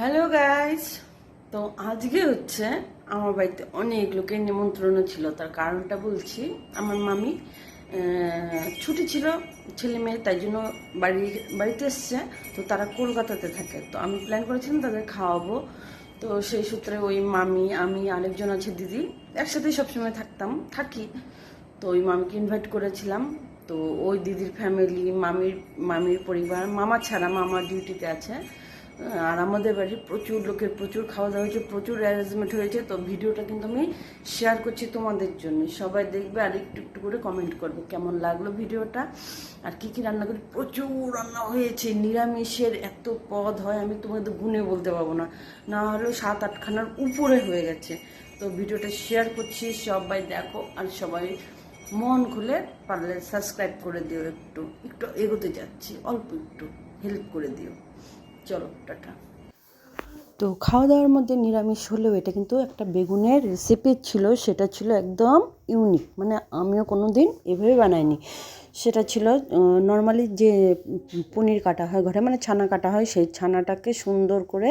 Hello guys. তো আজকে হচ্ছে আমার বাড়িতে অনেক লোকের নিমন্ত্রণ ছিল। তার কারণটা বলছি। আমার মামি ছুটি ছিল ছেলে মেয়ে, তাই জন্য বাড়িতে এসছে। তো তারা কলকাতাতে থাকে, তো আমি প্ল্যান করেছিলাম তাদের খাওয়াবো। তো সেই সূত্রে ওই মামি, আমি, আরেকজন আছে দিদি, একসাথেই সবসময় থাকি। তো ওই মামিকে ইনভাইট করেছিলাম। তো ওই দিদির ফ্যামিলি, মামির পরিবার, মামা ছাড়া, মামা ডিউটিতে আছে। আর আমাদের বাড়ির প্রচুর লোকের প্রচুর খাওয়া দাওয়া হয়েছে, প্রচুর অ্যারেঞ্জমেন্ট হয়েছে। তো ভিডিওটা কিন্তু আমি শেয়ার করছি তোমাদের জন্য, সবাই দেখবে আর একটু একটু করে কমেন্ট করবে কেমন লাগলো ভিডিওটা। আর কি কি রান্না করি, প্রচুর রান্না হয়েছে। নিরামিষের এত পদ হয় আমি তোমাদের গুণে বলতে পারবো না, না হলেও 7-8খানার উপরে হয়ে গেছে। তো ভিডিওটা শেয়ার করছি, সবাই দেখো। আর সবাই মন খুলে পারলে সাবস্ক্রাইব করে দিও। একটু একটু এগোতে যাচ্ছি, অল্প একটু হেল্প করে দিও। চলো টাটা। তো খাওয়া দাওয়ার মধ্যে নিরামিষ হলেও এটা কিন্তু একটা বেগুনের রেসিপি ছিল, সেটা ছিল একদম ইউনিক, মানে আমিও কোনো দিন এভাবে বানাইনি। সেটা ছিল নর্মালি যে পনির কাটা হয় ঘরে, মানে ছানা কাটা হয়, সেই ছানাটাকে সুন্দর করে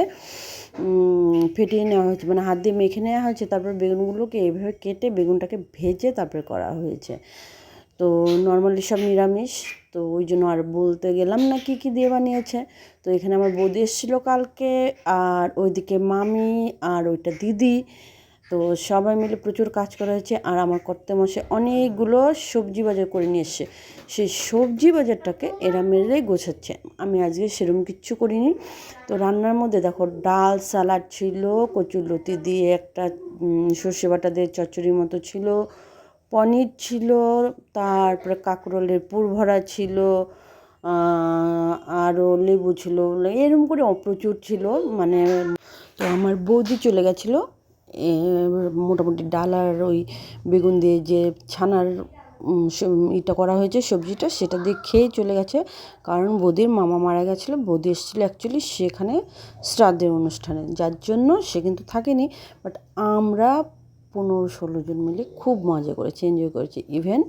ফেটিয়ে নেওয়া হয়েছে, মানে হাত দিয়ে মেখে নেওয়া হয়েছে। তারপর বেগুনগুলোকে এইভাবে কেটে বেগুনটাকে ভেজে তারপরে করা হয়েছে। তো নর্মালি সব নিরামিষ, তো ওই জন্য আর বলতে গেলাম না কী কী দিয়ে বানিয়েছে। তো এখানে আমার বৌদি এসেছিলো কালকে, আর ওইদিকে মামি, আর ওইটা দিদি। তো সবাই মিলে প্রচুর কাজ করা হয়েছে। আর আমার কর্তামশাই অনেকগুলো সবজি বাজার করে নিয়ে এসছে, সেই সবজি বাজারটাকে এরা মেরে গোছাচ্ছে। আমি আজকে সেরকম কিচ্ছু করিনি। তো রান্নার মধ্যে দেখো, ডাল, সালাড ছিল, কচুরলতি দিয়ে একটা সর্ষে বাটা দিয়ে চচ্চড়ির মতো ছিল, পনির ছিল, তারপরে কাঁকরোলের পুর ভরা ছিল, আরও লেবু ছিল, এরকম করে প্রচুর ছিল। মানে তো আমার বৌদি চলে গেছিলো মোটামুটি ডাল আর ওই বেগুন দিয়ে যে ছানার এটা করা হয়েছে সবজিটা, সেটা দিয়ে খেয়ে চলে গেছে। কারণ বৌদির মামা মারা গেছিলো, বৌদি এসেছিলো অ্যাকচুয়ালি সেখানে শ্রাদ্ধের অনুষ্ঠানে, যার জন্য সে কিন্তু থাকেনি। বাট আমরা 15-16 জন মিলে খুব মজা করেছি, এনজয় করেছি, ইভেন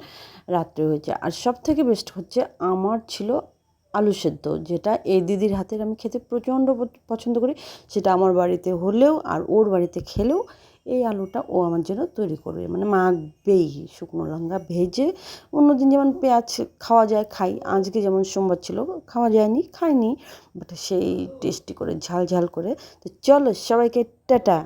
রাত্রে হয়েছে। আর সব থেকে বেস্ট হচ্ছে আমার ছিল আলু সেদ্ধ, যেটা এই দিদির হাতের আমি খেতে প্রচণ্ড পছন্দ করি। সেটা আমার বাড়িতে হলেও আর ওর বাড়িতে খেলেও এই আলুটা ও আমার জন্য তৈরি করবে, মানে মাখবেই শুকনো লঙ্কা ভেজে। অন্যদিন যেমন পেঁয়াজ খাওয়া যায় খাই, আজকে যেমন সোমবার ছিল খাওয়া যায়নি, খাইনি, বাট সেই টেস্টি করে ঝাল ঝাল করে। তো চলো সবাইকে টাটা।